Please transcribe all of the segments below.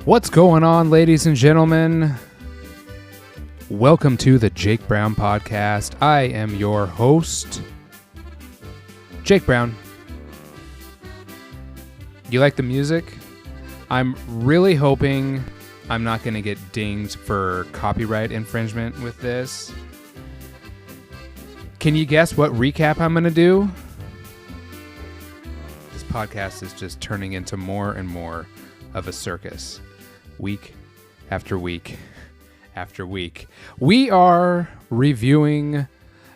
What's going on, ladies and gentlemen? Welcome to the Jake Brown Podcast. I am your host, Jake Brown. You like the music? I'm really hoping I'm not going to get dinged for copyright infringement with this. Can you guess what recap I'm going to do? This podcast is just turning into more and more of a circus. Week after week after week. We are reviewing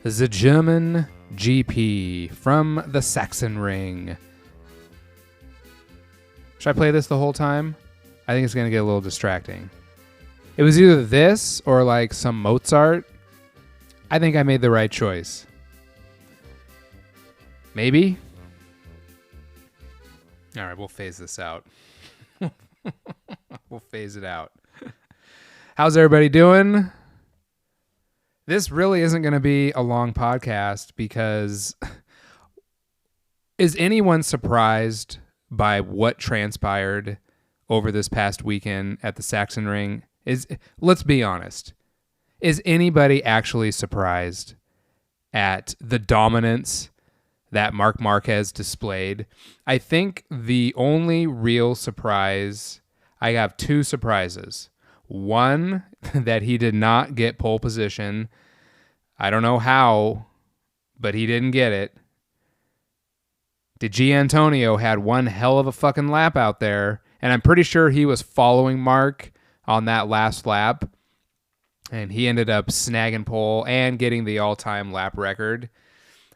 the German GP from the Sachsenring. Should I play this the whole time? I think it's going to get a little distracting. It was either this or like some Mozart. I think I made the right choice. Maybe? All right, we'll phase this out. We'll phase it out. How's everybody doing? This really isn't going to be a long podcast because is anyone surprised by what transpired over this past weekend at the Sachsenring? Let's be honest. Is anybody actually surprised at the dominance that Marc Marquez displayed? I think the only real surprise, I have two surprises. One, that he did not get pole position. I don't know how, but he didn't get it. D'Antonio had one hell of a fucking lap out there, and I'm pretty sure he was following Marc on that last lap, and he ended up snagging pole and getting the all-time lap record.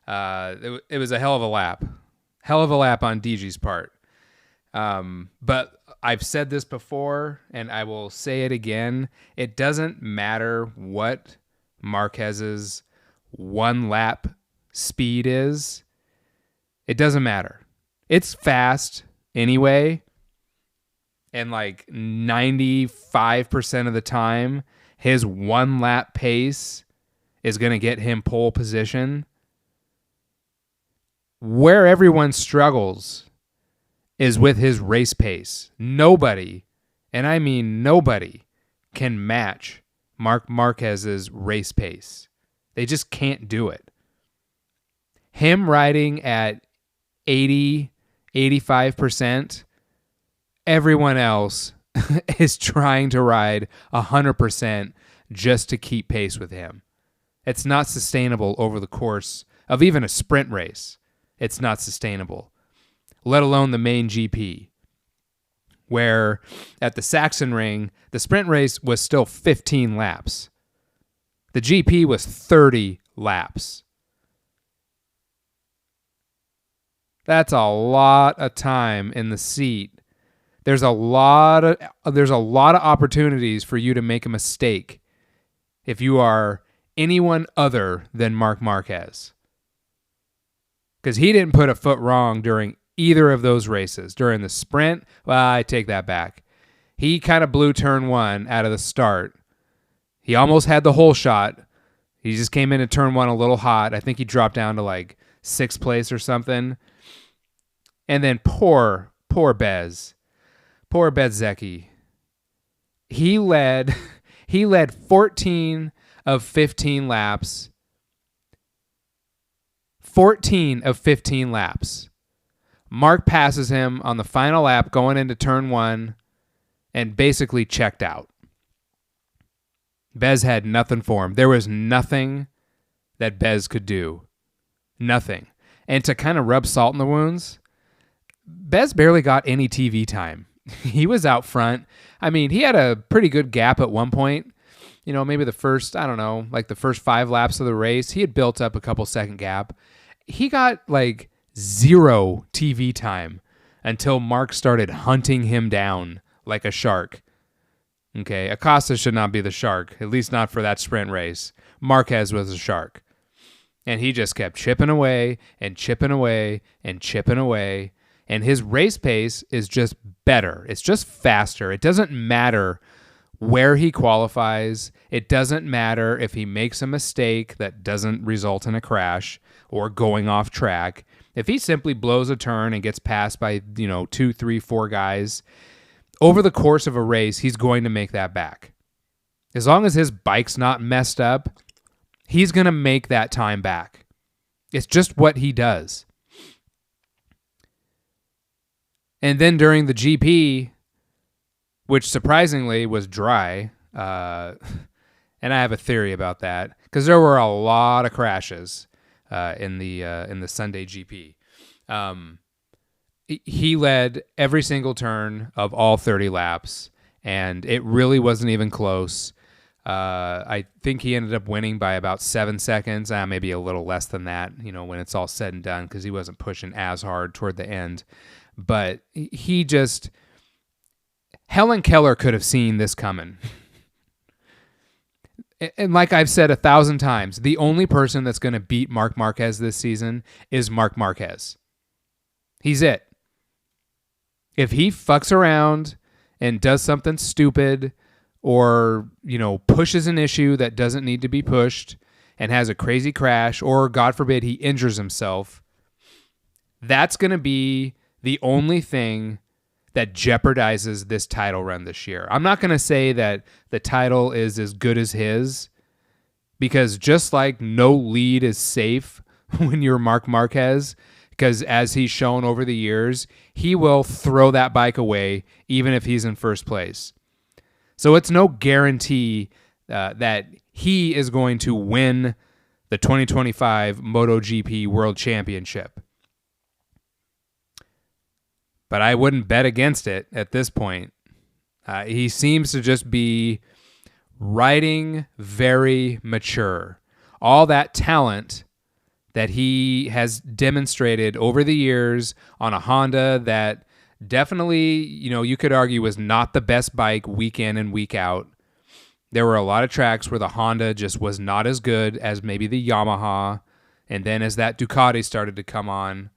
It was a hell of a lap. Hell of a lap on DG's part. But I've said this before, and I will say it again. It doesn't matter what Marquez's one lap speed is. It doesn't matter. It's fast anyway. And like 95% of the time, his one lap pace is going to get him pole position. Where everyone struggles is with his race pace. Nobody, and I mean nobody, can match Marc Marquez's race pace. They just can't do it. Him riding at 80, 85%, everyone else is trying to ride 100% just to keep pace with him. It's not sustainable over the course of even a sprint race. It's not sustainable, let alone the main GP, where at the Sachsenring, the sprint race was still 15 laps. The GP was 30 laps. That's a lot of time in the seat. There's a lot of opportunities for you to make a mistake if you are anyone other than Marc Marquez. Because he didn't put a foot wrong during either of those races. During the sprint, well, I take that back. He kind of blew turn one out of the start. He almost had the whole shot. He just came into turn one a little hot. I think he dropped down to like 6th place or something. And then poor Bez. Poor Bezzecchi. He led 14 of 15 laps. 14 of 15 laps. Marc passes him on the final lap going into turn one and basically checked out. Bez had nothing for him. There was nothing that Bez could do. Nothing. And to kind of rub salt in the wounds, Bez barely got any TV time. He was out front. I mean, he had a pretty good gap at one point. You know, maybe the first 5 laps of the race, he had built up a couple second gap. He got like 0 TV time until Marc started hunting him down like a shark. Okay, Acosta should not be the shark, at least not for that sprint race. Marquez was a shark. And he just kept chipping away and chipping away and chipping away. And his race pace is just better. It's just faster. It doesn't matter where he qualifies. It doesn't matter if he makes a mistake that doesn't result in a crash or going off track. If he simply blows a turn and gets passed by, 2, 3, 4 guys, over the course of a race, he's going to make that back. As long as his bike's not messed up, he's going to make that time back. It's just what he does. And then during the GP, which surprisingly was dry, and I have a theory about that, because there were a lot of crashes in the Sunday GP. He led every single turn of all 30 laps, and it really wasn't even close. I think he ended up winning by about 7 seconds, maybe a little less than that, when it's all said and done, because he wasn't pushing as hard toward the end. But Helen Keller could have seen this coming. And like I've said 1,000 times, the only person that's going to beat Marc Marquez this season is Marc Marquez. He's it. If he fucks around and does something stupid or, pushes an issue that doesn't need to be pushed and has a crazy crash, or God forbid he injures himself, that's going to be the only thing that jeopardizes this title run this year. I'm not going to say that the title is as good as his, because just like no lead is safe when you're Marc Marquez, because as he's shown over the years, he will throw that bike away even if he's in first place. So it's no guarantee that he is going to win the 2025 MotoGP World Championship. But I wouldn't bet against it at this point. He seems to just be riding very mature. All that talent that he has demonstrated over the years on a Honda that definitely, you could argue was not the best bike week in and week out. There were a lot of tracks where the Honda just was not as good as maybe the Yamaha. And then as that Ducati started to come on,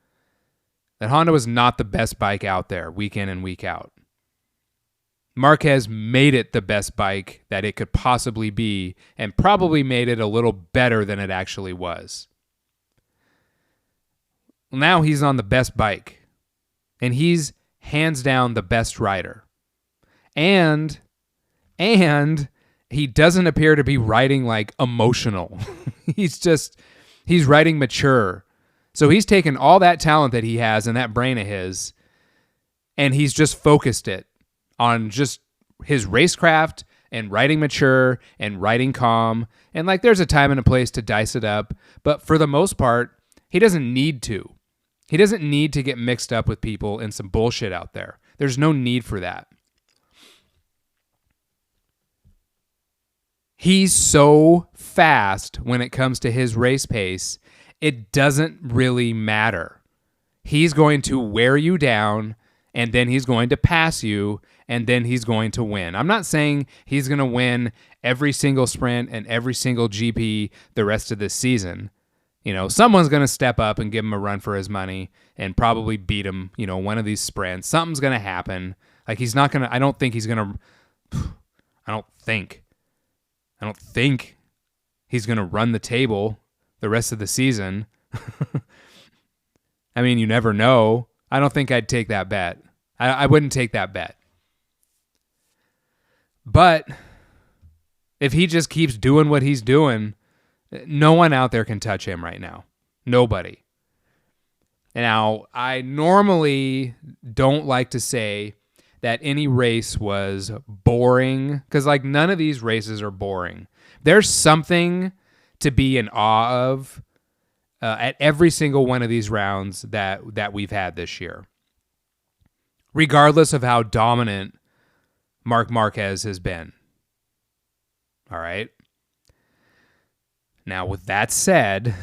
that Honda was not the best bike out there week in and week out. Marquez made it the best bike that it could possibly be, and probably made it a little better than it actually was. Now he's on the best bike, and he's hands down the best rider. And he doesn't appear to be riding like emotional. He's riding mature. So he's taken all that talent that he has and that brain of his, and he's just focused it on just his racecraft and riding mature and riding calm. And there's a time and a place to dice it up. But for the most part, he doesn't need to. He doesn't need to get mixed up with people in some bullshit out there. There's no need for that. He's so fast when it comes to his race pace, it doesn't really matter. He's going to wear you down, and then he's going to pass you, and then he's going to win. I'm not saying he's going to win every single sprint and every single GP the rest of this season. Someone's going to step up and give him a run for his money and probably beat him, one of these sprints. Something's going to happen. He's not going to, I don't think he's going to run the table the rest of the season. I mean, you never know. I don't think I'd take that bet. I wouldn't take that bet. But if he just keeps doing what he's doing, no one out there can touch him right now. Nobody. Now, I normally don't like to say that any race was boring, because none of these races are boring. There's something to be in awe of at every single one of these rounds that we've had this year, regardless of how dominant Marc Marquez has been. All right. Now, with that said,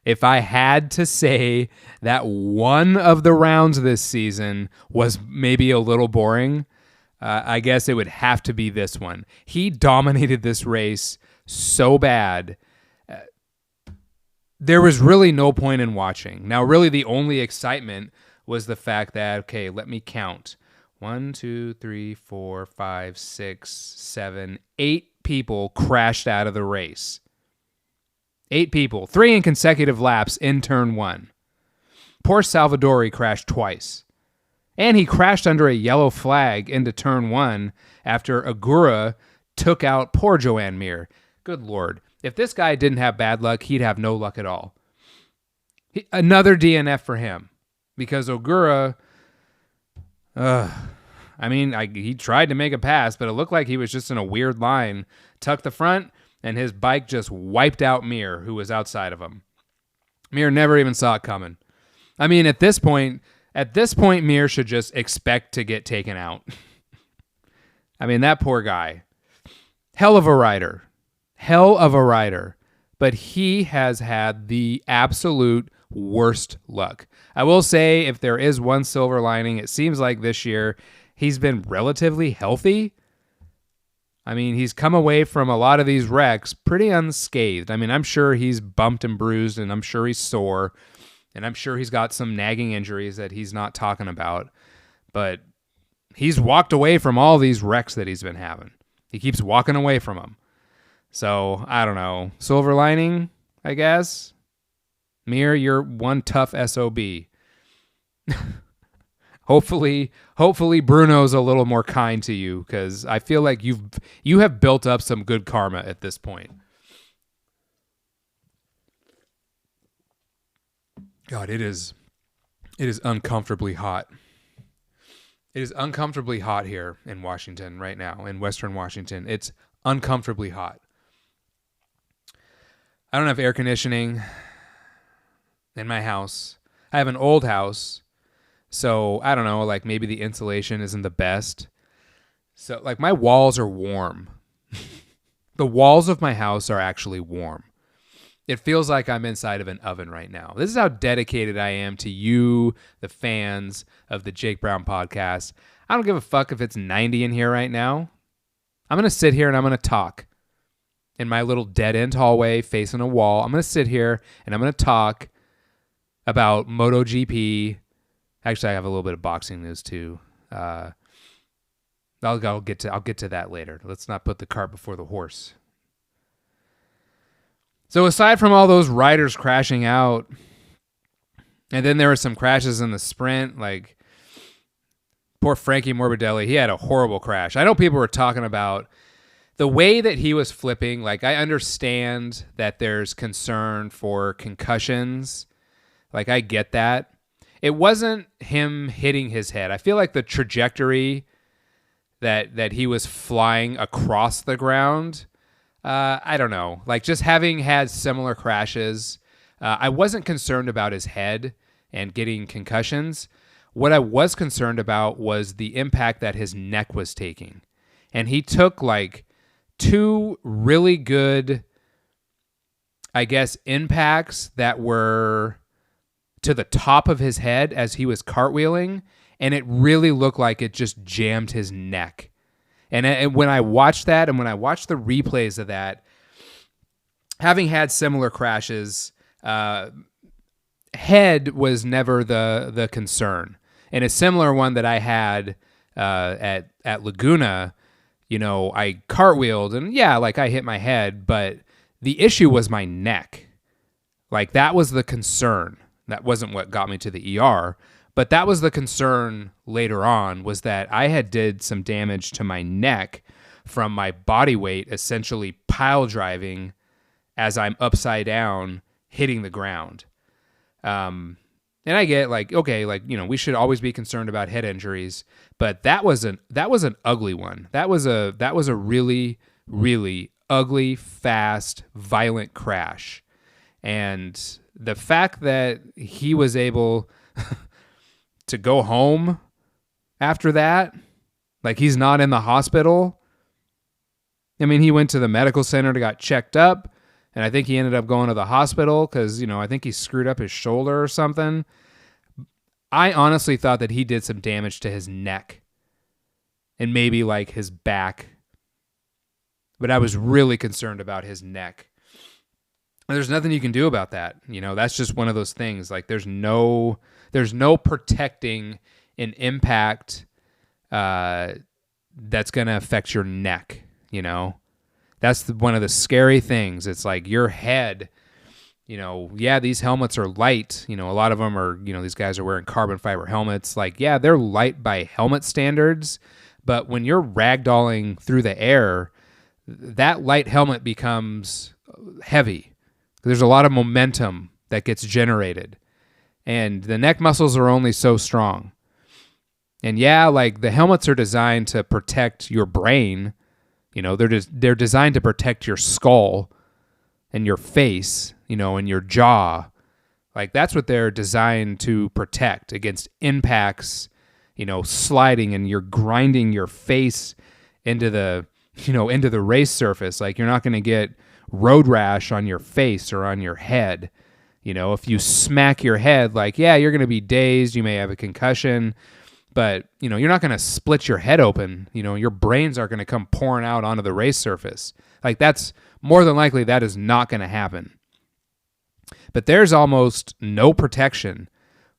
if I had to say that one of the rounds this season was maybe a little boring, I guess it would have to be this one. He dominated this race so bad. There was really no point in watching. Now, really, the only excitement was the fact that, okay, let me count. 1, 2, 3, 4, 5, 6, 7, 8 people crashed out of the race. 8 people, 3 in consecutive laps in turn 1. Poor Salvadori crashed twice And he crashed under a yellow flag into turn 1 after Agura took out poor Joan Mir. Good Lord. If this guy didn't have bad luck, he'd have no luck at all. Another DNF for him because Ogura, he tried to make a pass, but it looked like he was just in a weird line, tucked the front, and his bike just wiped out Mir, who was outside of him. Mir never even saw it coming. I mean, at this point, Mir should just expect to get taken out. I mean, that poor guy. Hell of a rider. But he has had the absolute worst luck. I will say, if there is one silver lining, it seems like this year he's been relatively healthy. I mean, he's come away from a lot of these wrecks pretty unscathed. I mean, I'm sure he's bumped and bruised, and I'm sure he's sore, and I'm sure he's got some nagging injuries that he's not talking about. But he's walked away from all these wrecks that he's been having. He keeps walking away from them. So, I don't know. Silver lining, I guess. Mir, you're one tough SOB. Hopefully Bruno's a little more kind to you, because I feel like you have built up some good karma at this point. God, it is uncomfortably hot. It is uncomfortably hot here in Washington right now, in Western Washington. It's uncomfortably hot. I don't have air conditioning in my house. I have an old house, so I don't know, like maybe the insulation isn't the best. So like my walls are warm. The walls of my house are actually warm. It feels like I'm inside of an oven right now. This is how dedicated I am to you, the fans of the Jake Brown podcast. I don't give a fuck if it's 90 in here right now. I'm going to sit here and I'm going to talk in my little dead-end hallway facing a wall. I'm going to sit here and I'm going to talk about MotoGP. Actually, I have a little bit of boxing news too. I'll get to that later. Let's not put the cart before the horse. So aside from all those riders crashing out, and then there were some crashes in the sprint, like poor Frankie Morbidelli, he had a horrible crash. I know people were talking about the way that he was flipping. Like, I understand that there's concern for concussions. Like, I get that. It wasn't him hitting his head. I feel like the trajectory that he was flying across the ground, I don't know. Like, just having had similar crashes, I wasn't concerned about his head and getting concussions. What I was concerned about was the impact that his neck was taking. And he took like 2 really good, I guess, impacts that were to the top of his head as he was cartwheeling, and it really looked like it just jammed his neck. And when I watched that, and when I watched the replays of that, having had similar crashes, head was never the concern. And a similar one that I had at Laguna, you know, I cartwheeled, and yeah, like I hit my head, but the issue was my neck. Like, that was the concern. That wasn't what got me to the ER. But that was the concern later on, was that I had did some damage to my neck from my body weight essentially pile driving as I'm upside down hitting the ground. And I get like, okay, like, you know, we should always be concerned about head injuries, but that was an ugly one. That was a really, really ugly, fast, violent crash. And the fact that he was able to go home after that, like he's not in the hospital. I mean, he went to the medical center to got checked up, and I think he ended up going to the hospital because, you know, I think he screwed up his shoulder or something. I honestly thought that he did some damage to his neck and maybe like his back, but I was really concerned about his neck. And there's nothing you can do about that. You know, that's just one of those things. Like, there's no protecting an impact that's going to affect your neck, you know? That's one of the scary things. It's like your head Yeah, these helmets are light. A lot of them are, these guys are wearing carbon fiber helmets. Like, yeah, they're light by helmet standards. But when you're ragdolling through the air, that light helmet becomes heavy. There's a lot of momentum that gets generated. And the neck muscles are only so strong. And yeah, like the helmets are designed to protect your brain. They're designed to protect your skull and your face, and your jaw. Like that's what they're designed to protect against impacts, sliding, and you're grinding your face into the race surface. Like you're not going to get road rash on your face or on your head. If you smack your head, like, yeah, you're going to be dazed. You may have a concussion, but, you're not going to split your head open. Your brains aren't going to come pouring out onto the race surface. Like that's more than likely that is not going to happen. But there's almost no protection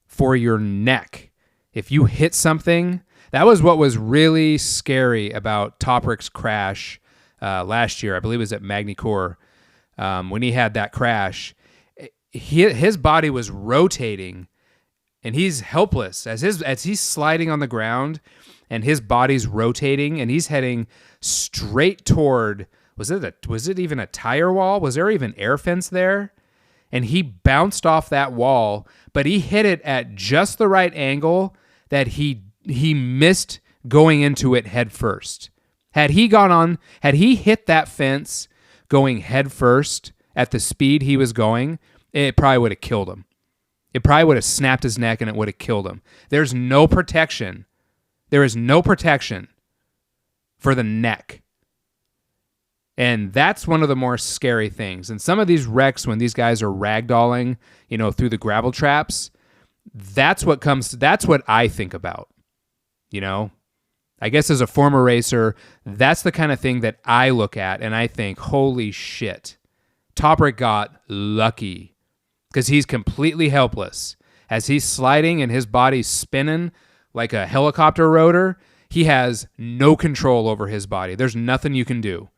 for your neck. If you hit something, that was what was really scary about Toprak's crash last year. I believe it was at Magny-Cours when he had that crash. His body was rotating, and he's helpless as he's sliding on the ground, and his body's rotating, and he's heading straight toward. Was it even a tire wall? Was there even air fence there? And he bounced off that wall, but he hit it at just the right angle that he missed going into it head first. Had he hit that fence going head first at the speed he was going, it probably would have killed him. It probably would have snapped his neck and it would have killed him. There's no protection. There is no protection for the neck. And that's one of the more scary things. And some of these wrecks, when these guys are ragdolling, through the gravel traps, that's what I think about. I guess as a former racer, that's the kind of thing that I look at and I think, holy shit, Toprak got lucky because he's completely helpless. As he's sliding and his body's spinning like a helicopter rotor, he has no control over his body. There's nothing you can do.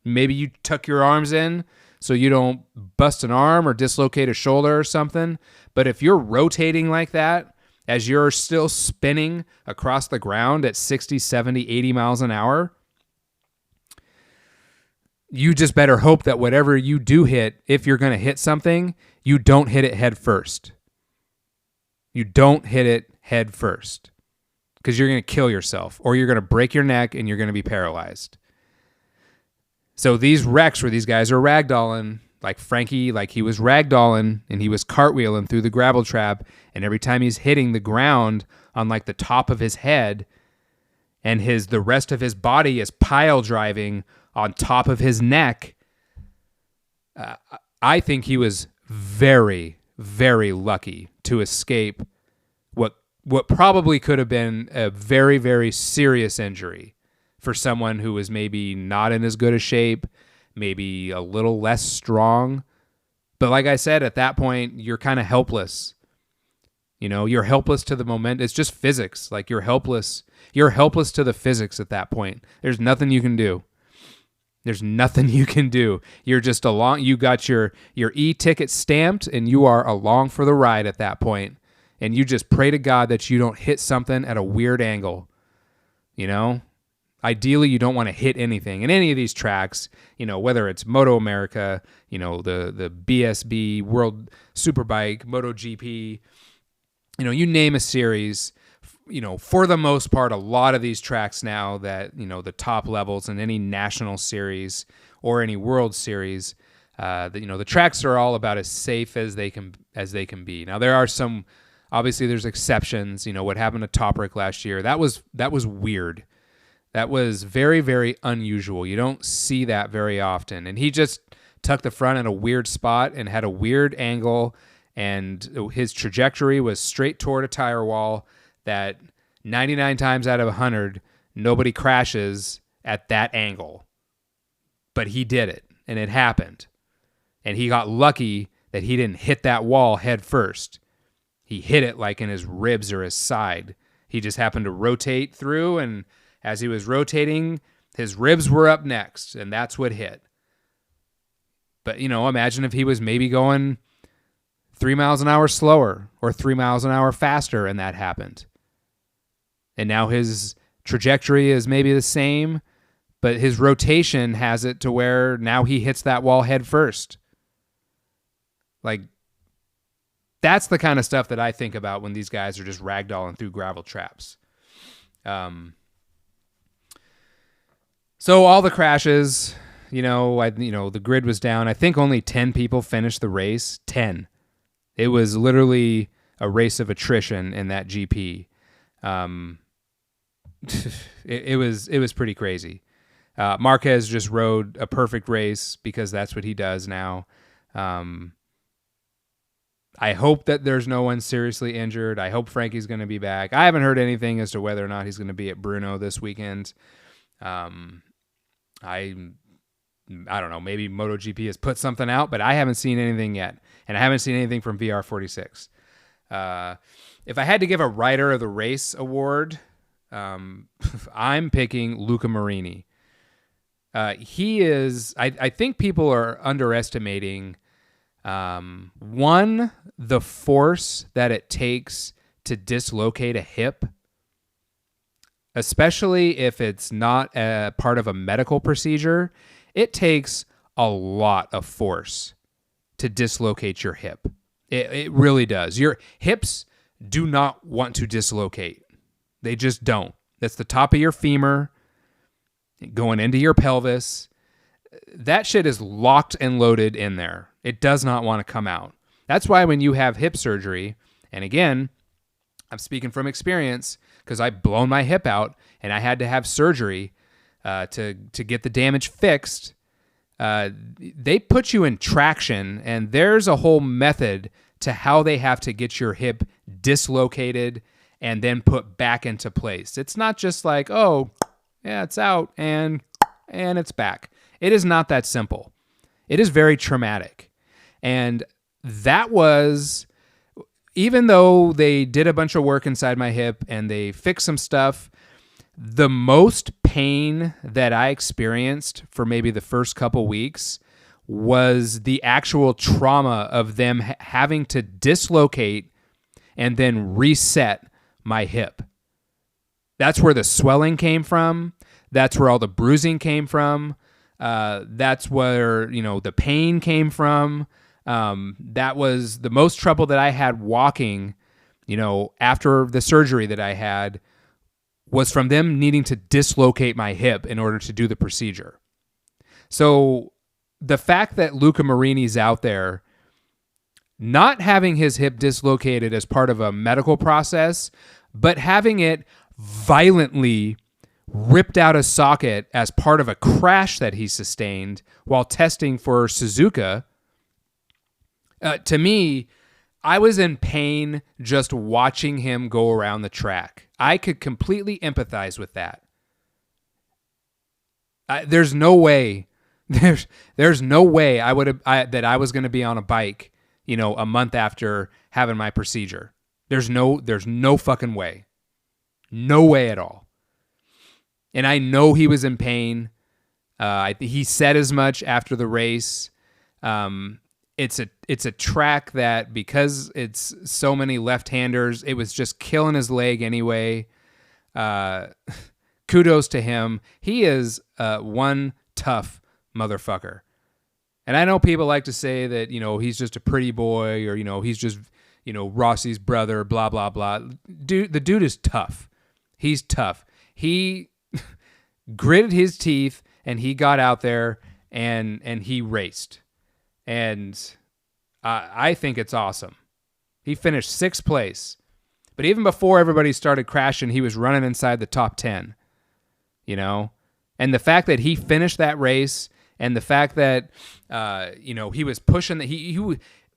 Maybe you tuck your arms in so you don't bust an arm or dislocate a shoulder or something. But if you're rotating like that, as you're still spinning across the ground at 60, 70, 80 miles an hour, you just better hope that whatever you do hit, if you're going to hit something, you don't hit it head first. You don't hit it head first because you're going to kill yourself or you're going to break your neck and you're going to be paralyzed. So these wrecks where these guys are ragdolling, like Frankie, like he was ragdolling and he was cartwheeling through the gravel trap, and every time he's hitting the ground on like the top of his head, and the rest of his body is pile driving on top of his neck, I think he was very, very lucky to escape what probably could have been a very, very serious injury for someone who was maybe not in as good a shape, maybe a little less strong. But like I said, at that point, you're kind of helpless. You're helpless to the moment. It's just physics. Like you're helpless. You're helpless to the physics at that point. There's nothing you can do. There's nothing you can do. You're just along. You got your e-ticket stamped and you are along for the ride at that point. And you just pray to God that you don't hit something at a weird angle. Ideally, you don't want to hit anything in any of these tracks, whether it's Moto America, the BSB, World Superbike, MotoGP, you name a series, for the most part, a lot of these tracks now that, the top levels in any national series or any World Series, the tracks are all about as safe as they can be. Now, there are some, obviously there's exceptions, what happened to Toprak last year, that was weird. That was very, very unusual. You don't see that very often. And he just tucked the front in a weird spot and had a weird angle, and his trajectory was straight toward a tire wall that 99 times out of 100, nobody crashes at that angle. But he did it, and it happened. And he got lucky that he didn't hit that wall head first. He hit it like in his ribs or his side. He just happened to rotate through, and as he was rotating, his ribs were up next, and that's what hit. But, imagine if he was maybe going 3 miles an hour slower or 3 miles an hour faster, and that happened. And now his trajectory is maybe the same, but his rotation has it to where now he hits that wall head first. Like, that's the kind of stuff that I think about when these guys are just ragdolling through gravel traps. So all the crashes, the grid was down. I think only 10 people finished the race. 10. It was literally a race of attrition in that GP. It was pretty crazy. Marquez just rode a perfect race because that's what he does now. I hope that there's no one seriously injured. I hope Frankie's going to be back. I haven't heard anything as to whether or not he's going to be at Bruno this weekend. I don't know. Maybe MotoGP has put something out, but I haven't seen anything yet. And I haven't seen anything from VR46. If I had to give a rider of the race award, I'm picking Luca Marini. He is, I think people are underestimating, one, the force that it takes to dislocate a hip, especially if it's not a part of a medical procedure. It takes a lot of force to dislocate your hip. It really does. Your hips do not want to dislocate. They just don't. That's the top of your femur going into your pelvis. That shit is locked and loaded in there. It does not want to come out. That's why when you have hip surgery, and again, I'm speaking from experience because I've blown my hip out and I had to have surgery to get the damage fixed. They put you in traction, and there's a whole method to how they have to get your hip dislocated and then put back into place. It's not just like, oh, yeah, it's out and it's back. It is not that simple. It is very traumatic. And that was, even though they did a bunch of work inside my hip and they fixed some stuff, the most pain that I experienced for maybe the first couple weeks was the actual trauma of them having to dislocate and then reset my hip. That's where the swelling came from. That's where all the bruising came from. That's where, the pain came from. That was the most trouble that I had walking, after the surgery that I had, was from them needing to dislocate my hip in order to do the procedure. So the fact that Luca Marini's out there not having his hip dislocated as part of a medical process, but having it violently ripped out of socket as part of a crash that he sustained while testing for Suzuka, to me, I was in pain just watching him go around the track. I could completely empathize with that. There's no way that I was going to be on a bike, a month after having my procedure. There's no fucking way. No way at all. And I know he was in pain. He said as much after the race. It's a track that, because it's so many left-handers, it was just killing his leg anyway. Kudos to him. He is one tough motherfucker. And I know people like to say that, he's just a pretty boy, or, he's just, Rossi's brother, blah, blah, blah. The dude is tough. He's tough. He gritted his teeth and he got out there and he raced. And I think it's awesome. He finished 6th place. But even before everybody started crashing, he was running inside the top 10. And the fact that he finished that race, and the fact that he was pushing,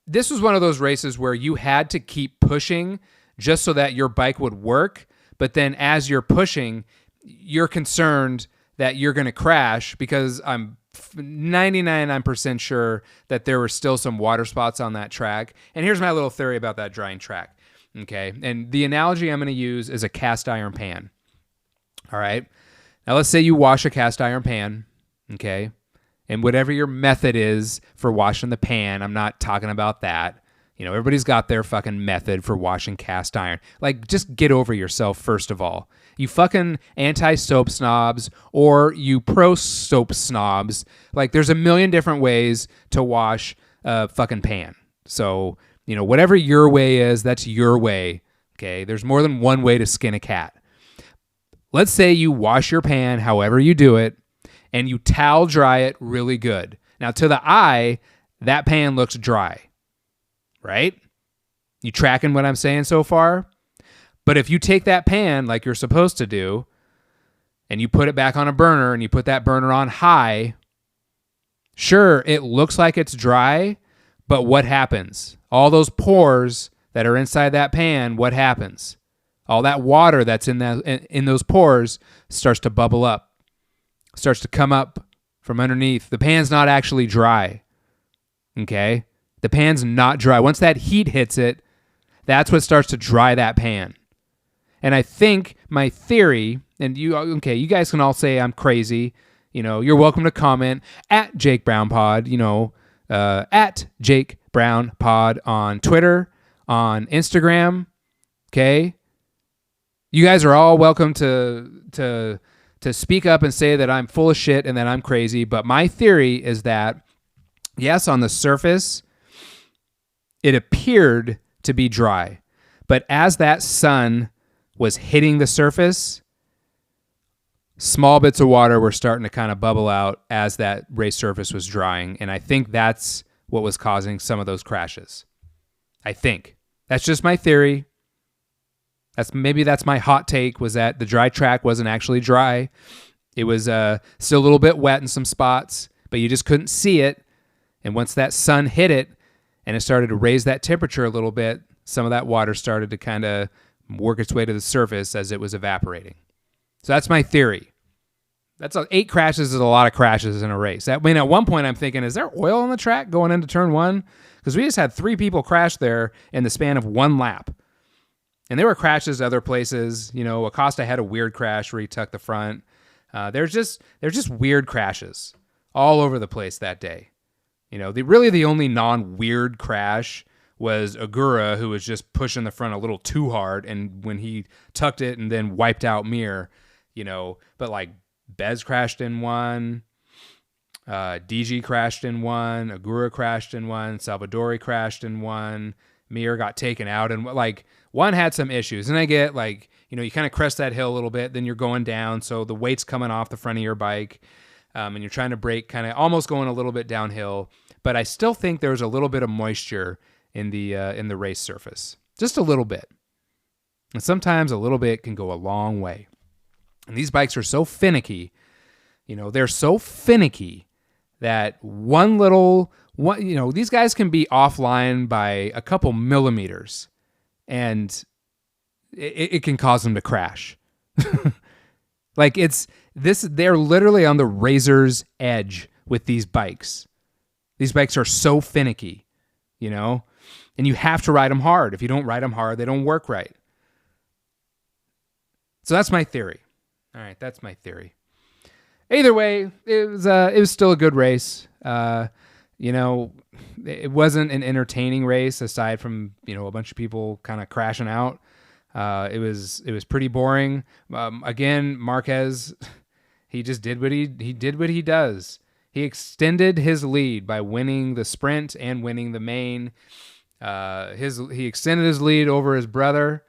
this was one of those races where you had to keep pushing just so that your bike would work. But then as you're pushing, you're concerned that you're going to crash, because I'm 99% sure that there were still some water spots on that track. And here's my little theory about that drying track. Okay. And the analogy I'm going to use is a cast iron pan. All right. Now let's say you wash a cast iron pan. Okay. And whatever your method is for washing the pan, I'm not talking about that. Everybody's got their fucking method for washing cast iron. Like, just get over yourself, first of all. You fucking anti-soap snobs or you pro-soap snobs. Like, there's a million different ways to wash a fucking pan. So, whatever your way is, that's your way. Okay? There's more than one way to skin a cat. Let's say you wash your pan however you do it, and you towel dry it really good. Now, to the eye, that pan looks dry. Right? You tracking what I'm saying so far? But if you take that pan like you're supposed to do and you put it back on a burner and you put that burner on high, sure, it looks like it's dry, but what happens? All those pores that are inside that pan, what happens? All that water that's in those pores starts to bubble up, starts to come up from underneath. The pan's not actually dry. Okay? The pan's not dry. Once that heat hits it, that's what starts to dry that pan. And I think my theory, and you guys can all say I'm crazy. You're welcome to comment at Jake Brown Pod, at Jake Brown Pod on Twitter, on Instagram. Okay. You guys are all welcome to speak up and say that I'm full of shit and that I'm crazy. But my theory is that, yes, on the surface, it appeared to be dry. But as that sun was hitting the surface, small bits of water were starting to kind of bubble out as that race surface was drying. And I think that's what was causing some of those crashes. I think. That's just my theory. Maybe that's my hot take, was that the dry track wasn't actually dry. It was still a little bit wet in some spots, but you just couldn't see it. And once that sun hit it, and it started to raise that temperature a little bit, some of that water started to kind of work its way to the surface as it was evaporating. So that's my theory. 8 crashes is a lot of crashes in a race. At one point I'm thinking, is there oil on the track going into turn 1? Because we just had 3 people crash there in the span of 1 lap. And there were crashes other places. Acosta had a weird crash where he tucked the front. There's just weird crashes all over the place that day. The only non-weird crash was Agura, who was just pushing the front a little too hard, and when he tucked it and then wiped out Mir, but like Bez crashed in one, DG crashed in one, Agura crashed in one, Salvadori crashed in one, Mir got taken out, and one had some issues. And I get you kind of crest that hill a little bit, then you're going down, so the weight's coming off the front of your bike. And you're trying to brake, kind of almost going a little bit downhill, but I still think there's a little bit of moisture in the race surface, just a little bit. And sometimes a little bit can go a long way. And these bikes are so finicky, they're so finicky that these guys can be offline by a couple millimeters, and it can cause them to crash. They're literally on the razor's edge with these bikes. These bikes are so finicky, and you have to ride them hard. If you don't ride them hard, they don't work right. So that's my theory. All right, that's my theory. Either way, it was still a good race. It wasn't an entertaining race aside from, a bunch of people kind of crashing out. It was pretty boring. Again, Marquez, he just did what he does. He extended his lead by winning the sprint and winning the main. He extended his lead over his brother.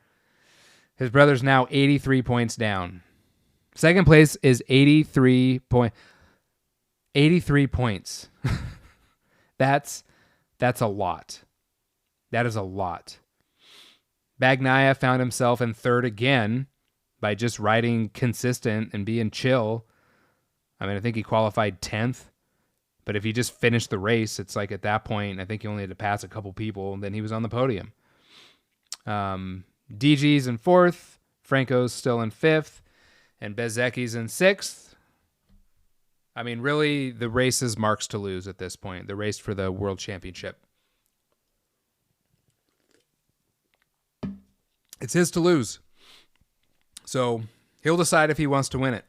His brother's now 83 points down. Second place is 83 points. That's a lot. That is a lot. Bagnaia found himself in third again by just riding consistent and being chill. I think he qualified 10th, but if he just finished the race, it's like at that point, I think he only had to pass a couple people, and then he was on the podium. DG's in 4th, Franco's still in 5th, and Bezecchi's in 6th. Really, the race is Mark's to lose at this point, the race for the World Championship. It's his to lose. So he'll decide if he wants to win it.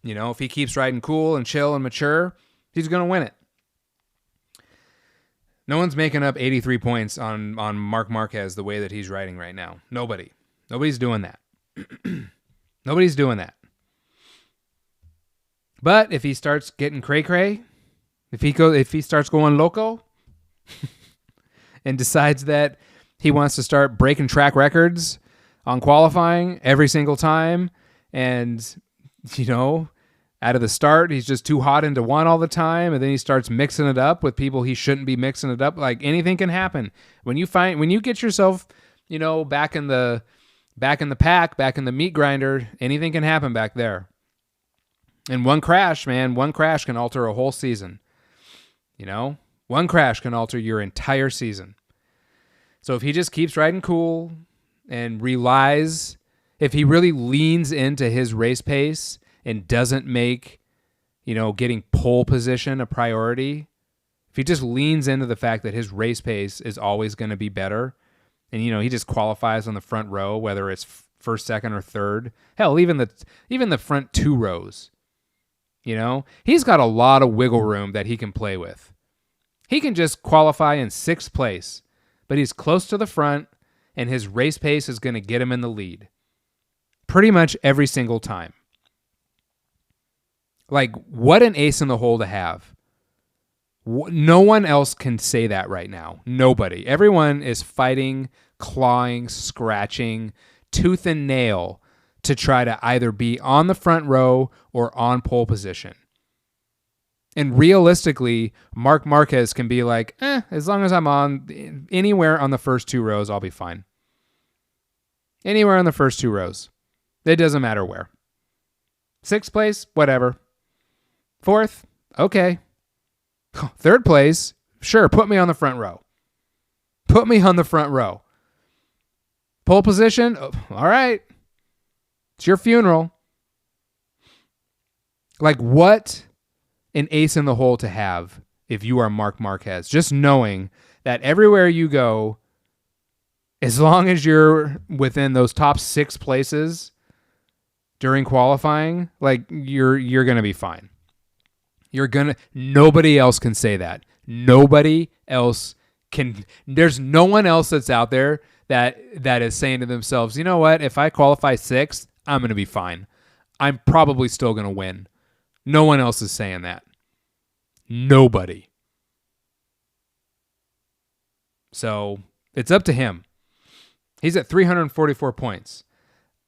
If he keeps riding cool and chill and mature, he's going to win it. No one's making up 83 points on Marc Marquez the way that he's riding right now. Nobody's doing that. Nobody's doing that. But if he starts getting cray-cray, if he starts going loco and decides that he wants to start breaking track records on qualifying every single time, and, out of the start, he's just too hot into one all the time, and then he starts mixing it up with people he shouldn't be mixing it up. Like, anything can happen. When you get yourself, back in the pack, back in the meat grinder, anything can happen back there. And one crash can alter a whole season. One crash can alter your entire season. So if he just keeps riding cool and relies, if he really leans into his race pace and doesn't make, getting pole position a priority, if he just leans into the fact that his race pace is always going to be better, and, he just qualifies on the front row, whether it's first, second, or third, hell, even the front two rows, he's got a lot of wiggle room that he can play with. He can just qualify in 6th place, but he's close to the front, and his race pace is going to get him in the lead pretty much every single time. Like, what an ace in the hole to have. No one else can say that right now. Nobody. Everyone is fighting, clawing, scratching, tooth and nail to try to either be on the front row or on pole position. And realistically, Marc Marquez can be like, as long as I'm on anywhere on the first 2 rows, I'll be fine. Anywhere on the first 2 rows. It doesn't matter where. 6th place, whatever. 4th, okay. 3rd place, sure, put me on the front row. Put me on the front row. Pole position, all right. It's your funeral. Like, what an ace in the hole to have if you are Marc Marquez. Just knowing that everywhere you go, as long as you're within those top 6 places during qualifying, like, you're going to be fine. Nobody else can say that. Nobody else can. There's no one else that's out there that is saying to themselves, you know what? If I qualify 6th, I'm going to be fine. I'm probably still going to win. No one else is saying that. Nobody. So it's up to him. He's at 344 points.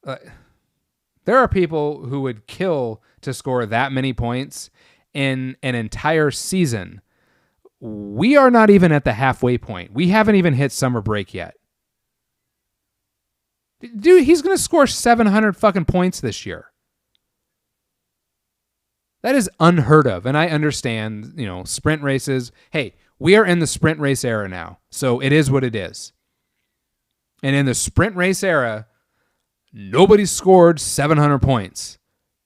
There are people who would kill to score that many points in an entire season. We are not even at the halfway point. We haven't even hit summer break yet. Dude, he's going to score 700 fucking points this year. That is unheard of. And I understand, sprint races. Hey, we are in the sprint race era now. So it is what it is. And in the sprint race era, nobody scored 700 points.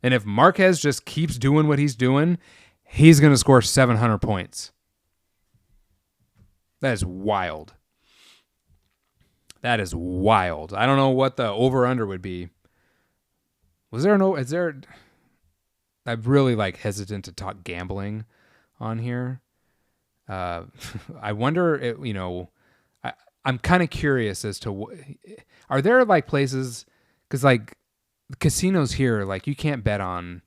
And if Marquez just keeps doing what he's doing, he's going to score 700 points. That is wild. That is wild. I don't know what the over-under would be. I'm really hesitant to talk gambling on here. I wonder, I'm kind of curious as to are there places, because casinos here, you can't bet on.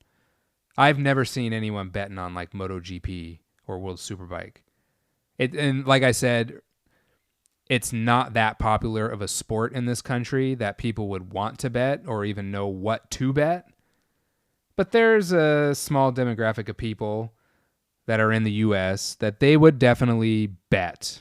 I've never seen anyone betting on MotoGP or World Superbike. And like I said, it's not that popular of a sport in this country that people would want to bet or even know what to bet. But there's a small demographic of people that are in the U.S. that they would definitely bet.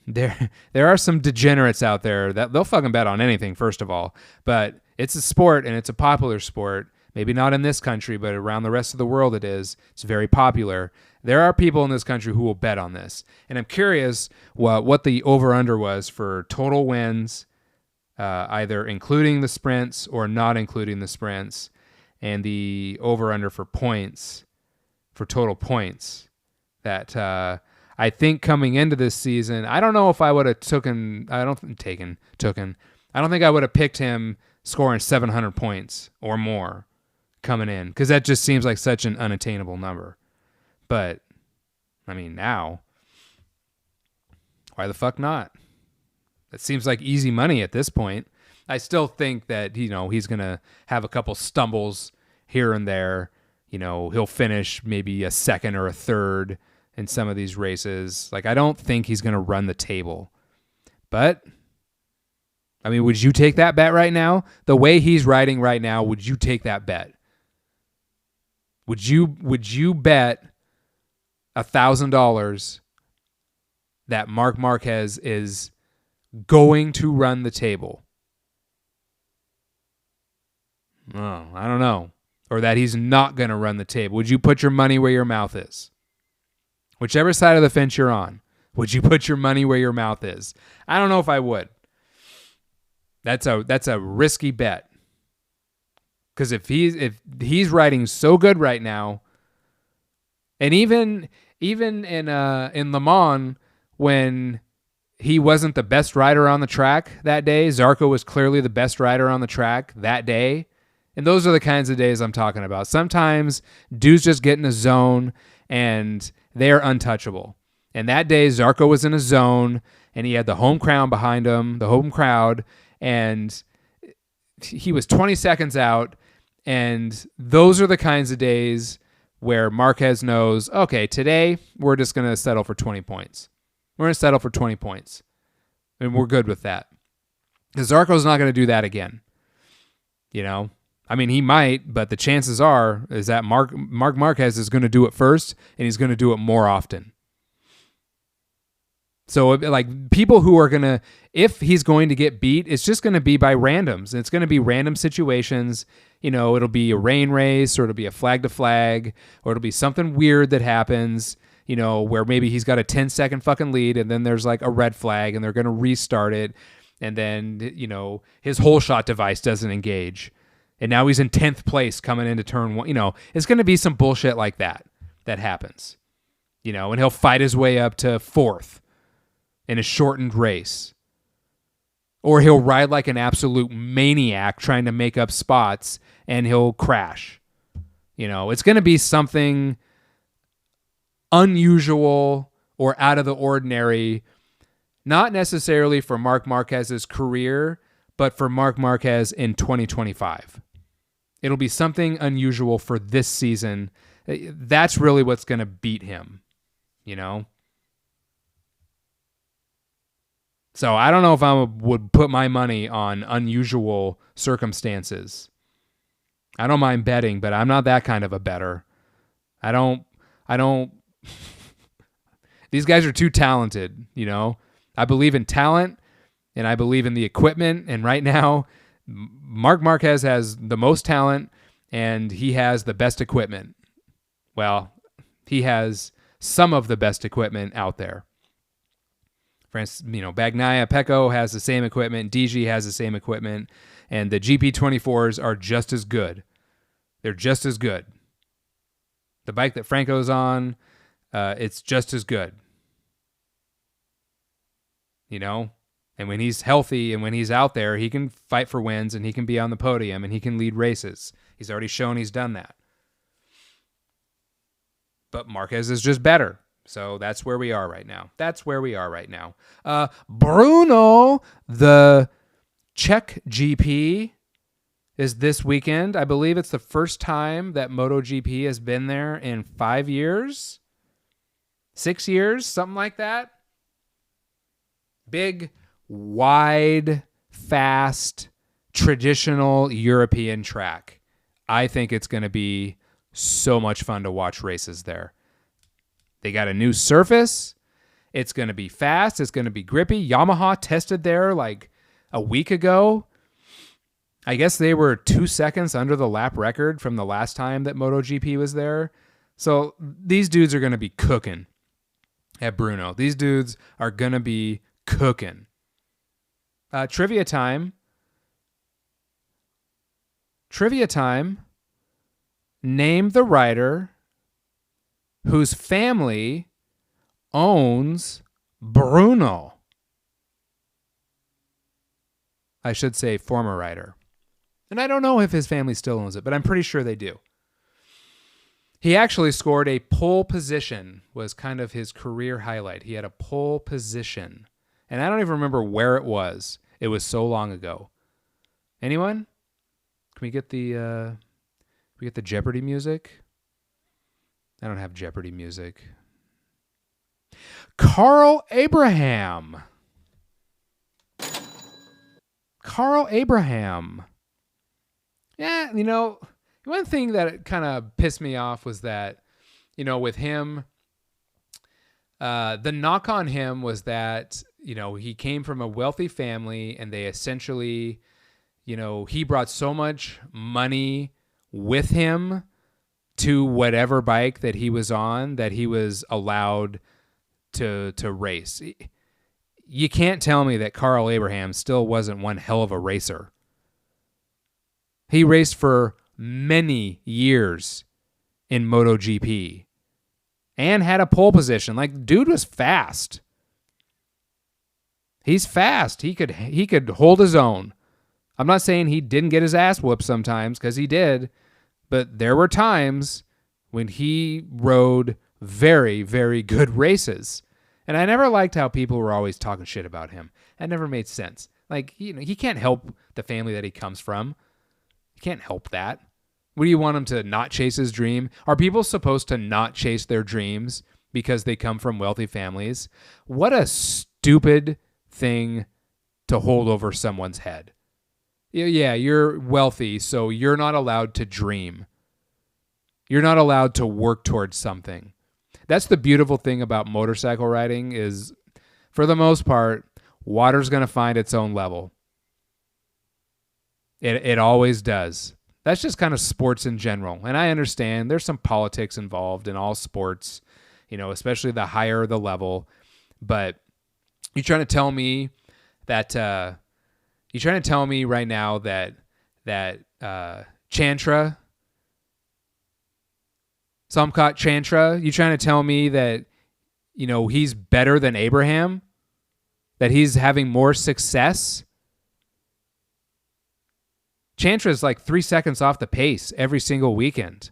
There are some degenerates out there that they'll fucking bet on anything, first of all. But it's a sport, and it's a popular sport. Maybe not in this country, but around the rest of the world it is. It's very popular. There are people in this country who will bet on this. And I'm curious what the over-under was for total wins, either including the sprints or not including the sprints, and the over-under for points, for total points. That I think coming into this season, I don't know if I would have I don't think I would have picked him scoring 700 points or more coming in, because that just seems like such an unattainable number. But, I mean, now, Why the fuck not? It seems like easy money at this point. I still think that, he's going to have a couple stumbles here and there. He'll finish maybe a second or a third in some of these races. Like, I don't think he's going to run the table. But, I mean, would you take that bet right now? The way he's riding right now, would you take that bet? Would you bet $1,000 that Marc Marquez is going to run the table? Oh, I don't know. Or that he's not going to run the table. Would you put your money where your mouth is? Whichever side of the fence you're on, would you put your money where your mouth is? I don't know if I would. That's a risky bet. Because if he's riding so good right now, and even in Le Mans, when he wasn't the best rider on the track that day, Zarco was clearly the best rider on the track that day. And those are the kinds of days I'm talking about. Sometimes dudes just get in a zone and they're untouchable. And that day, Zarco was in a zone and he had the home crowd behind him, the home crowd, and he was 20 seconds out. And those are the kinds of days where Marquez knows, okay, today we're just going to settle for 20 points. We're going to settle for 20 points. And we're good with that. Because Zarco's not going to do that again. I mean, he might, but the chances are is that Marc Marquez is going to do it first, and he's going to do it more often. So, like, people who are going to, if he's going to get beat, it's just going to be by randoms. It's going to be random situations. It'll be a rain race, or it'll be a flag to flag, or it'll be something weird that happens, where maybe he's got a 10-second fucking lead, and then there's like a red flag, and they're going to restart it, and then, his whole shot device doesn't engage. And now he's in 10th place coming into turn one. It's going to be some bullshit like that happens. And he'll fight his way up to 4th in a shortened race. Or he'll ride like an absolute maniac trying to make up spots and he'll crash. It's going to be something unusual or out of the ordinary, not necessarily for Marc Marquez's career, but for Marc Marquez in 2025. It'll be something unusual for this season. That's really what's going to beat him, So I don't know if I would put my money on unusual circumstances. I don't mind betting, but I'm not that kind of a bettor. I don't. These guys are too talented, I believe in talent and I believe in the equipment. And right now, Marc Marquez has the most talent and he has the best equipment. Well, he has some of the best equipment out there. For instance, Bagnaia Pecco has the same equipment. DG has the same equipment. And the GP24s are just as good. They're just as good. The bike that Franco's on, it's just as good. And when he's healthy and when he's out there, he can fight for wins and he can be on the podium and he can lead races. He's already shown he's done that. But Marquez is just better. So that's where we are right now. Brno, the Czech GP, is this weekend. I believe it's the first time that MotoGP has been there in 5 years, 6 years, something like that. Big, wide, fast, traditional European track. I think it's going to be so much fun to watch races there. They got a new surface. It's going to be fast. It's going to be grippy. Yamaha tested there like a week ago. I guess they were 2 seconds under the lap record from the last time that MotoGP was there. So these dudes are going to be cooking at Brno. These dudes are going to be cooking. Trivia time. Name the rider whose family owns Brno. I should say former rider. And I don't know if his family still owns it, but I'm pretty sure they do. He actually scored a pole position, was kind of his career highlight. He had a pole position. And I don't even remember where it was. It was so long ago. Anyone? Can we get the Jeopardy music? I don't have Jeopardy music. Carl Abraham. Carl Abraham. Yeah, one thing that kind of pissed me off was that, with him, the knock on him was that, he came from a wealthy family and they essentially, he brought so much money with him to whatever bike that he was on that he was allowed to race. You can't tell me that Carl Abraham still wasn't one hell of a racer. He raced for many years in MotoGP and had a pole position. Like, dude was fast. He's fast. He could hold his own. I'm not saying he didn't get his ass whooped sometimes, because he did, but there were times when he rode very, very good races. And I never liked how people were always talking shit about him. That never made sense. Like, he can't help the family that he comes from. He can't help that. What do you want him to not chase his dream? Are people supposed to not chase their dreams because they come from wealthy families? What a stupid thing to hold over someone's head. Yeah, you're wealthy, so you're not allowed to dream. You're not allowed to work towards something. That's the beautiful thing about motorcycle riding is, for the most part, water's going to find its own level. It always does. That's just kind of sports in general. And I understand there's some politics involved in all sports, especially the higher the level. But you're trying to tell me that right now that Chantra, Somkat Chantra, you trying to tell me that, he's better than Abraham? That he's having more success? Chantra is like 3 seconds off the pace every single weekend.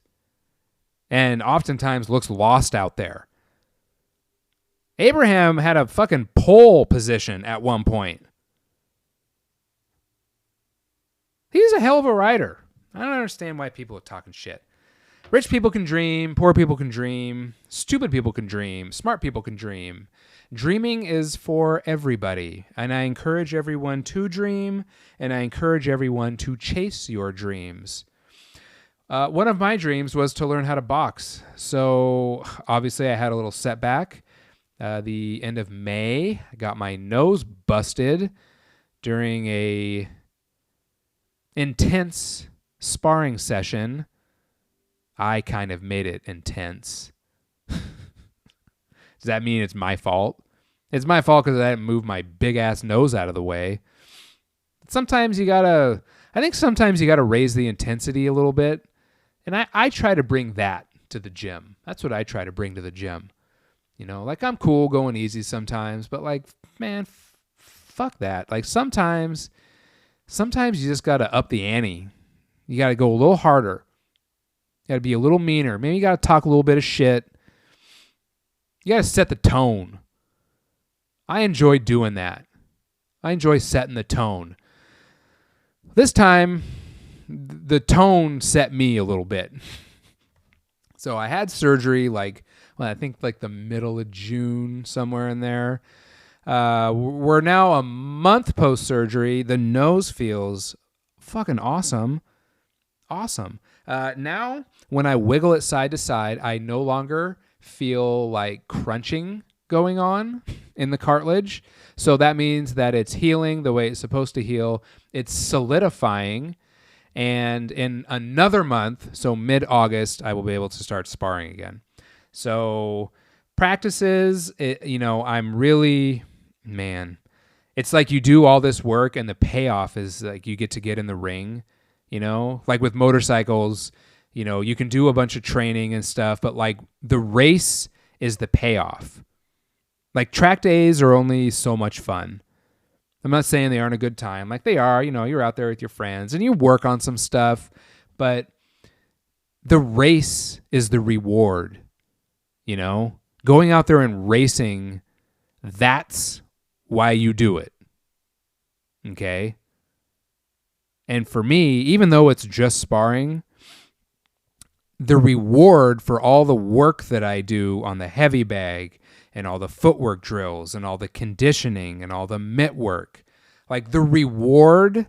And oftentimes looks lost out there. Abraham had a fucking pole position at one point. He's a hell of a rider. I don't understand why people are talking shit. Rich people can dream, poor people can dream, stupid people can dream, smart people can dream. Dreaming is for everybody, and I encourage everyone to dream, and I encourage everyone to chase your dreams. One of my dreams was to learn how to box. So obviously I had a little setback. The end of May, I got my nose busted during a intense sparring session. I kind of made it intense. Does that mean it's my fault? It's my fault because I didn't move my big ass nose out of the way. Sometimes you gotta raise the intensity a little bit. And I try to bring that to the gym. That's what I try to bring to the gym. Like, I'm cool going easy sometimes, but like, man, fuck that. Like, sometimes you just gotta up the ante. You gotta go a little harder. You gotta be a little meaner. Maybe you gotta talk a little bit of shit. You gotta set the tone. I enjoy doing that. I enjoy setting the tone. This time, the tone set me a little bit. So I had surgery I think the middle of June, somewhere in there. We're now a month post-surgery. The nose feels fucking awesome. Awesome. Now, when I wiggle it side to side, I no longer feel like crunching going on in the cartilage. So that means that it's healing the way it's supposed to heal. It's solidifying. And in another month, so mid-August, I will be able to start sparring again. So practices, I'm really, man, it's like you do all this work and the payoff is like you get to get in the ring, like with motorcycles, you can do a bunch of training and stuff, but like the race is the payoff. Like track days are only so much fun. I'm not saying they aren't a good time. Like they are, you're out there with your friends and you work on some stuff, but the race is the reward, you know? Going out there and racing, that's why you do it. Okay? And for me, even though it's just sparring, the reward for all the work that I do on the heavy bag and all the footwork drills and all the conditioning and all the mitt work, like the reward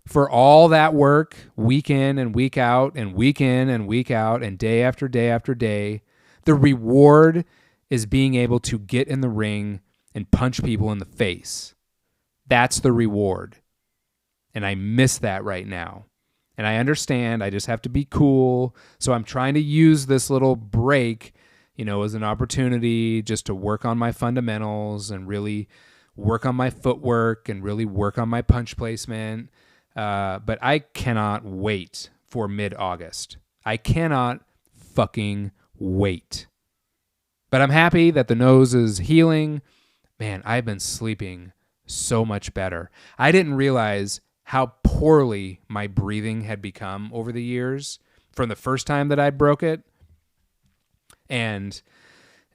for all that work week in and week out and week in and week out and day after day after day, the reward is being able to get in the ring and punch people in the face. That's the reward. And I miss that right now. And I understand I just have to be cool. So I'm trying to use this little break, as an opportunity just to work on my fundamentals and really work on my footwork and really work on my punch placement. But I cannot wait for mid-August. I cannot fucking wait. But I'm happy that the nose is healing. Man, I've been sleeping so much better. I didn't realize how poorly my breathing had become over the years from the first time that I broke it. And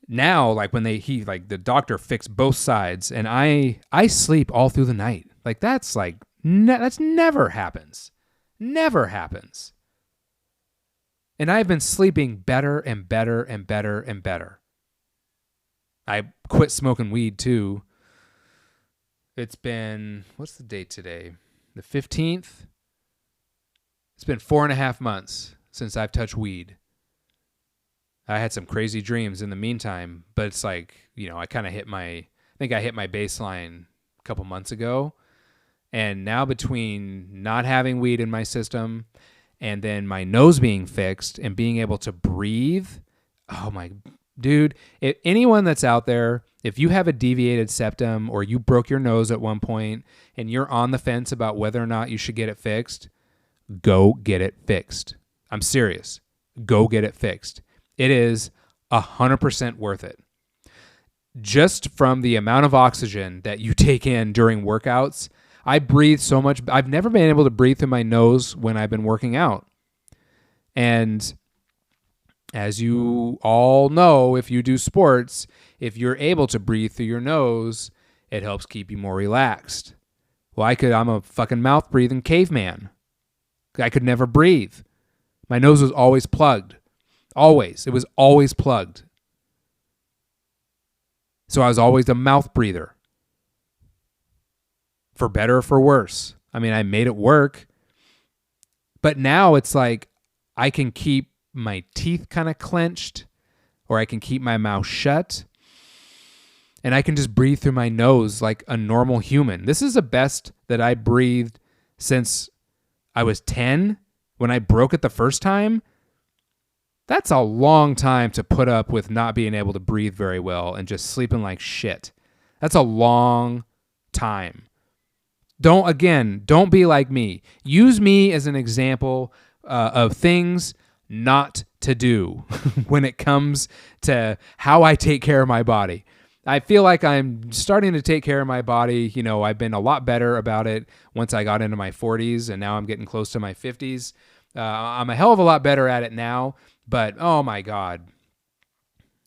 now, like when the doctor fixed both sides, and I sleep all through the night. Like that's never happens. Never happens. And I've been sleeping better and better and better and better. I quit smoking weed too. It's been, what's the date today? The 15th? It's been 4.5 months since I've touched weed. I had some crazy dreams in the meantime, but it's like, I kind of hit my baseline a couple months ago. And now between not having weed in my system and then my nose being fixed and being able to breathe, oh my, dude, if anyone that's out there, if you have a deviated septum or you broke your nose at one point and you're on the fence about whether or not you should get it fixed, go get it fixed. I'm serious. Go get it fixed. It is 100% worth it. Just from the amount of oxygen that you take in during workouts, I breathe so much. I've never been able to breathe through my nose when I've been working out. And as you all know, if you do sports, if you're able to breathe through your nose, it helps keep you more relaxed. Well, I'm a fucking mouth breathing caveman. I could never breathe. My nose was always plugged. Always. It was always plugged. So I was always a mouth breather. For better or for worse. I mean, I made it work. But now it's like I can keep my teeth kind of clenched, or I can keep my mouth shut, and I can just breathe through my nose like a normal human. This is the best that I breathed since I was 10 when I broke it the first time. That's a long time to put up with not being able to breathe very well and just sleeping like shit. That's a long time. Don't be like me. Use me as an example of things not to do when it comes to how I take care of my body. I feel like I'm starting to take care of my body. I've been a lot better about it once I got into my 40s, and now I'm getting close to my 50s. I'm a hell of a lot better at it now, but oh my God,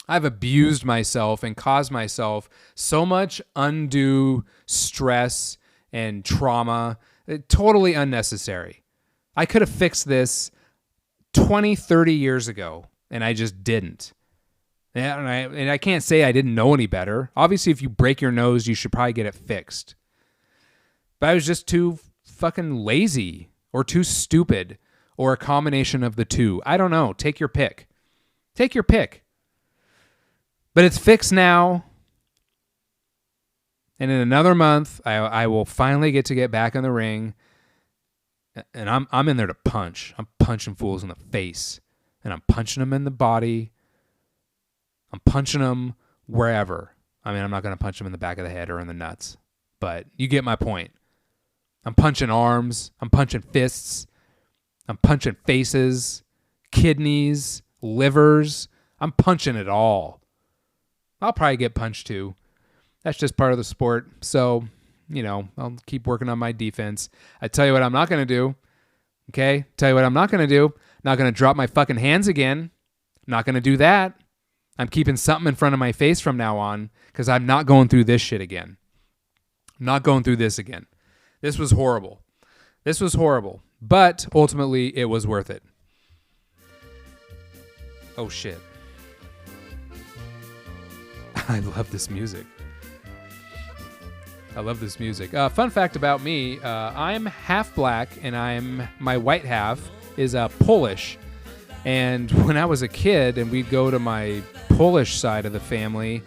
I've abused myself and caused myself so much undue stress and trauma. Totally unnecessary. I could have fixed this 20, 30 years ago, and I just didn't. And I can't say I didn't know any better. Obviously, if you break your nose, you should probably get it fixed. But I was just too fucking lazy or too stupid or a combination of the two. I don't know. Take your pick. Take your pick. But it's fixed now. And in another month, I will finally get back in the ring. And I'm in there to punch. I'm punching fools in the face. And I'm punching them in the body. I'm punching them wherever. I mean, I'm not going to punch them in the back of the head or in the nuts. But you get my point. I'm punching arms. I'm punching fists. I'm punching faces, kidneys, livers. I'm punching it all. I'll probably get punched too. That's just part of the sport. So, I'll keep working on my defense. I tell you what I'm not going to do. Okay? Tell you what I'm not going to do. Not going to drop my fucking hands again. Not going to do that. I'm keeping something in front of my face from now on because I'm not going through this shit again. I'm not going through this again. This was horrible. This was horrible. But ultimately, it was worth it. Oh, shit. I love this music. I love this music. Fun fact about me, I'm half black and my white half is Polish. And when I was a kid and we'd go to my Polish side of the family,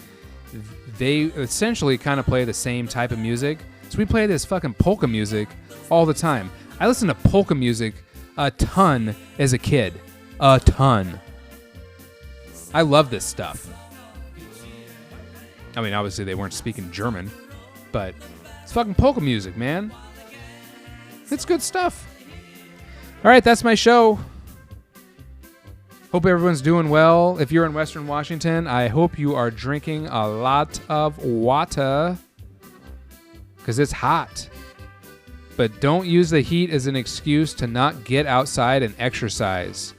they essentially kind of play the same type of music. So we play this fucking polka music all the time. I listened to polka music a ton as a kid. A ton. I love this stuff. I mean, obviously they weren't speaking German, but it's fucking polka music, man. It's good stuff. All right, that's my show. Hope everyone's doing well. If you're in Western Washington, I hope you are drinking a lot of water because it's hot. But don't use the heat as an excuse to not get outside and exercise,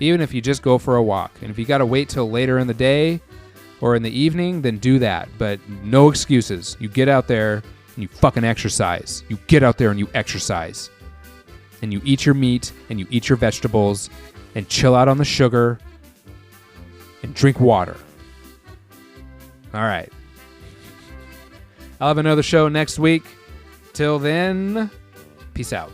even if you just go for a walk. And if you got to wait till later in the day or in the evening, then do that. But no excuses. You get out there and you fucking exercise. You get out there and you exercise. And you eat your meat and you eat your vegetables and chill out on the sugar and drink water. All right. I'll have another show next week. Till then, peace out.